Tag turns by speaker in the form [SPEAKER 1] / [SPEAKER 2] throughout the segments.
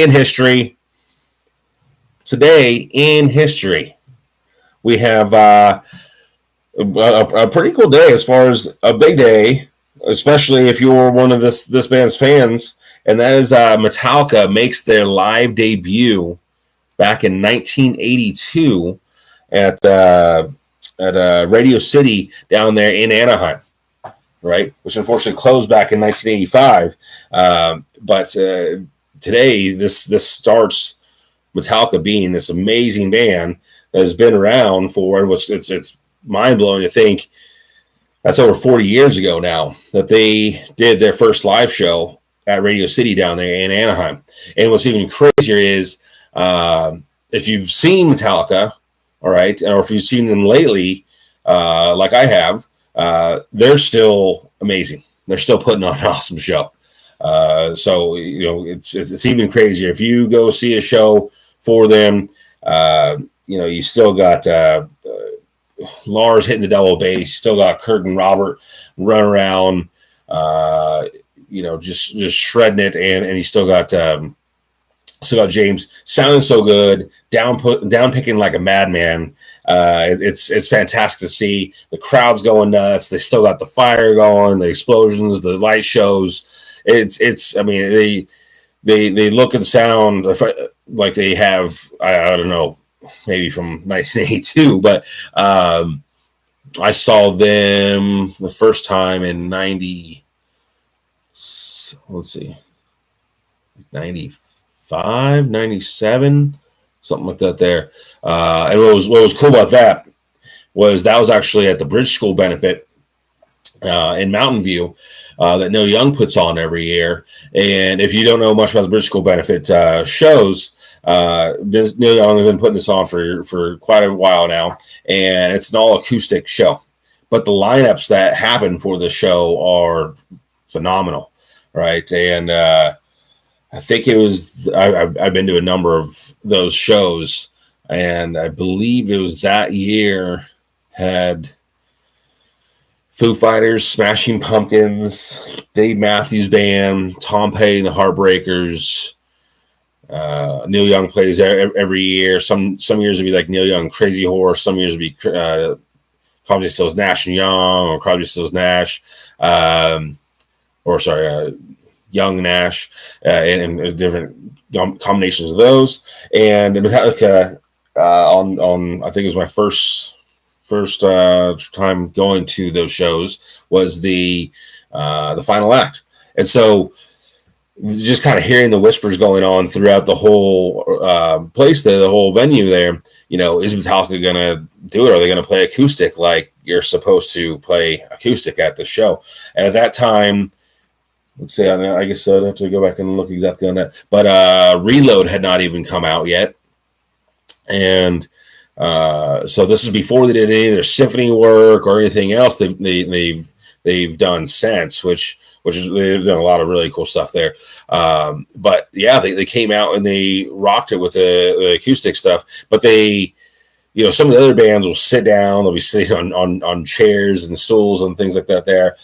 [SPEAKER 1] in history, we have a pretty cool day as far as a big day, especially if you're one of this band's fans, and that is Metallica makes their live debut back in 1982 at Radio City down there in Anaheim, right? Which unfortunately closed back in 1985. But today, this starts Metallica being this amazing band that has been around for it's mind blowing to think that's over 40 years ago now that they did their first live show at Radio City down there in Anaheim. And what's even crazier is if you've seen Metallica, all right, or if you've seen them lately, like I have, they're still amazing. They're still putting on an awesome show. So it's even crazier if you go see a show for them. You still got Lars hitting the double bass, still got Kurt and Robert run around, just shredding it, and you still got James sounding so good, down picking like a madman. It's fantastic to see. The crowd's going nuts. They still got the fire going, the explosions, the light shows. They look and sound like they have, I don't know, maybe from 1982, but I saw them the first time in 95, '97, something like that there. And what was cool about that was actually at the Bridge School benefit in Mountain View that Neil Young puts on every year. And if you don't know much about the Bridge School benefit shows, Neil Young has been putting this on for quite a while now, and it's an all acoustic show. But the lineups that happen for the show are phenomenal, right? And I think it was I've been to a number of those shows, and I believe it was that year had Foo Fighters, Smashing Pumpkins, Dave Matthews Band, Tom Petty and the Heartbreakers. Neil Young plays every year. Some years it'd be like Neil Young, Crazy Horse. Some years it'd be Crosby, Stills, Nash and Young, or Crosby, Stills, Nash, Young Nash, and different combinations of those. And Metallica on I think it was my first time going to those shows was the final act. And so just kind of hearing the whispers going on throughout the whole place there, the whole venue there, is Metallica going to do it? Are they going to play acoustic like you're supposed to play acoustic at the show? And at that time, let's say, I guess I'd have to go back and look exactly on that. But Reload had not even come out yet. And so this is before they did any of their symphony work or anything else they've done since, which is, they've done a lot of really cool stuff there. But yeah, they came out and they rocked it with the acoustic stuff. But they, some of the other bands will sit down, they'll be sitting on chairs and stools and things like that there.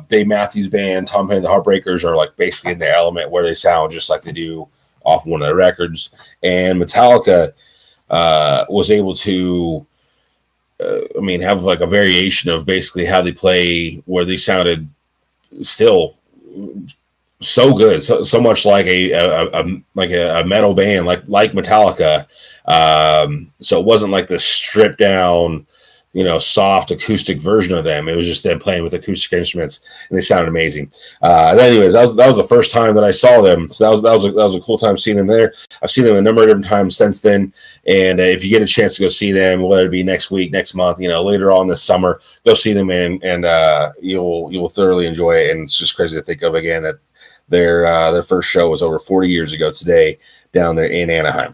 [SPEAKER 1] Dave Matthews Band, Tom Petty and the Heartbreakers are like basically in their element where they sound just like they do off one of their records. And Metallica was able to have like a variation of basically how they play, where they sounded still so good, so much like a metal band like Metallica. So it wasn't like the stripped down, soft acoustic version of them. It was just them playing with acoustic instruments, and they sounded amazing. Anyways, that was the first time that I saw them. So that was a cool time seeing them there. I've seen them a number of different times since then. And if you get a chance to go see them, whether it be next week, next month, later on this summer, go see them, and you'll thoroughly enjoy it. And it's just crazy to think of again that their first show was over 40 years ago today down there in Anaheim.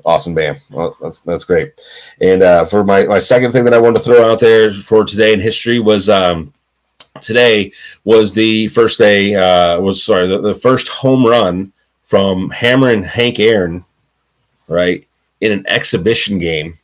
[SPEAKER 1] Awesome band. Well, that's great. And for my second thing that I wanted to throw out there for today in history was today was the first day the first home run from Hammer and Hank Aaron, right, in an exhibition game,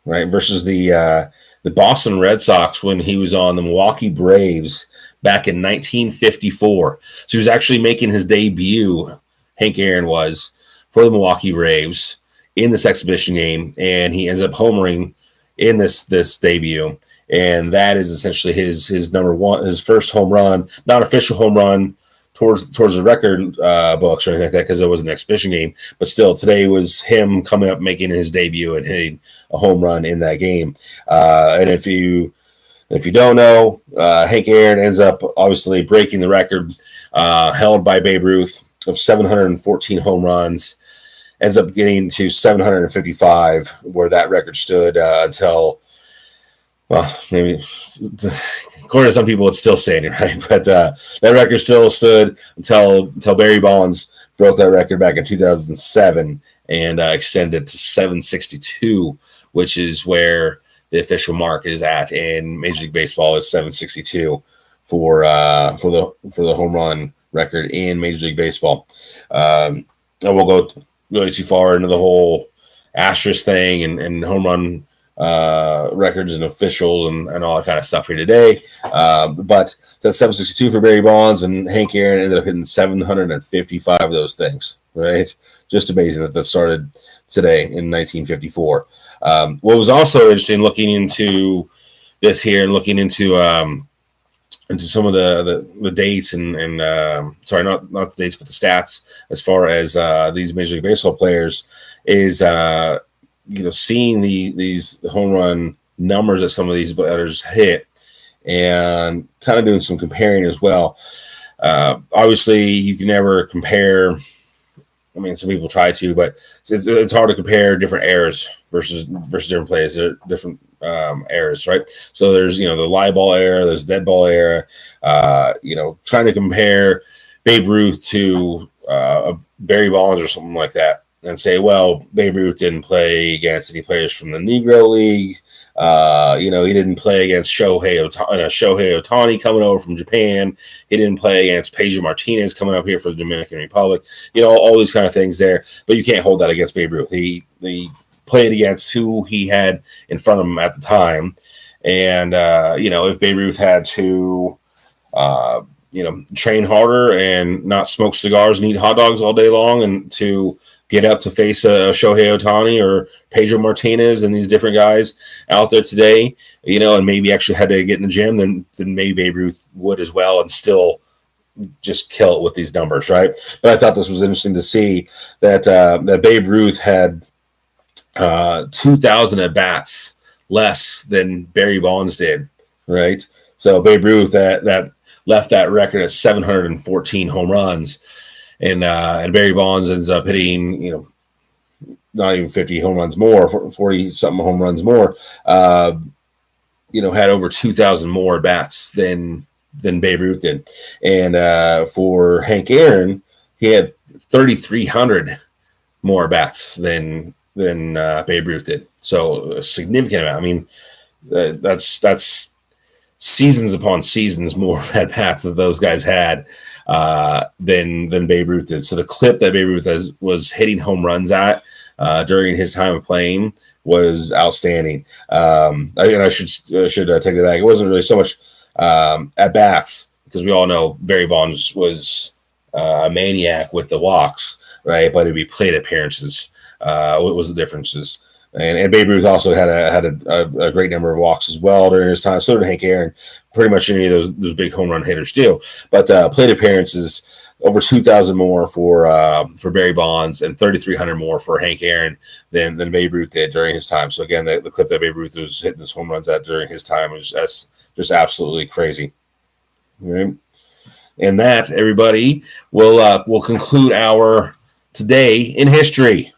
[SPEAKER 1] right, versus the Boston Red Sox when he was on the Milwaukee Braves back in 1954. So he was actually making his debut, Hank Aaron was, for the Milwaukee Braves in this exhibition game, and he ends up homering in this debut. And that is essentially his number one, his first home run, not official home run towards the record books or anything like that, because it was an exhibition game. But still, today was him coming up, making his debut and hitting a home run in that game. And if you don't know, Hank Aaron ends up obviously breaking the record held by Babe Ruth of 714 home runs. Ends up getting to 755, where that record stood until, well, maybe according to some people, it's still standing, right? But that record still stood until Barry Bonds broke that record back in 2007 and extended it to 762, which is where the official mark is at in Major League Baseball is 762 for the home run record in Major League Baseball. And we'll go really too far into the whole asterisk thing and home run records and official and all that kind of stuff here today. But that's 762 for Barry Bonds, and Hank Aaron ended up hitting 755 of those things, right? Just amazing that started today in 1954. What was also interesting looking into this here and looking into some of the dates and sorry, not the dates, but the stats as far as these Major League Baseball players is seeing these home run numbers that some of these batters hit and kind of doing some comparing as well. Obviously, you can never compare. I mean, some people try to, but it's hard to compare different eras versus different players. They're different eras, right? So there's the live ball era, there's dead ball era. Trying to compare Babe Ruth to Barry Bonds or something like that, and say, well, Babe Ruth didn't play against any players from the Negro League. He didn't play against Shohei Ohtani coming over from Japan. He didn't play against Pedro Martinez coming up here for the Dominican Republic. All these kind of things there. But you can't hold that against Babe Ruth. He played against who he had in front of him at the time. And, if Babe Ruth had to, train harder and not smoke cigars and eat hot dogs all day long and to get up to face a Shohei Ohtani or Pedro Martinez and these different guys out there today, and maybe actually had to get in the gym, then maybe Babe Ruth would as well and still just kill it with these numbers, right? But I thought this was interesting to see that Babe Ruth had 2,000 at-bats less than Barry Bonds did, right? So Babe Ruth that left that record at 714 home runs. And Barry Bonds ends up hitting, not even 50 home runs more, 40-something home runs more, had over 2,000 more bats than Babe Ruth did. And for Hank Aaron, he had 3,300 more bats than Babe Ruth did. So a significant amount. I mean, that's seasons upon seasons more at bats that those guys had than Babe Ruth did. So the clip that Babe Ruth was hitting home runs at during his time of playing was outstanding. I should take that back. It wasn't really so much at bats, because we all know Barry Bonds was a maniac with the walks, right? But it'd be plate appearances. What was the differences? And Babe Ruth also had a great number of walks as well during his time. So did Hank Aaron. Pretty much any of those big home run hitters do. But plate appearances, over 2,000 more for Barry Bonds and 3,300 more for Hank Aaron than Babe Ruth did during his time. So again, the clip that Babe Ruth was hitting his home runs at during his time was just absolutely crazy. Right? And that, everybody, will conclude our Today in History.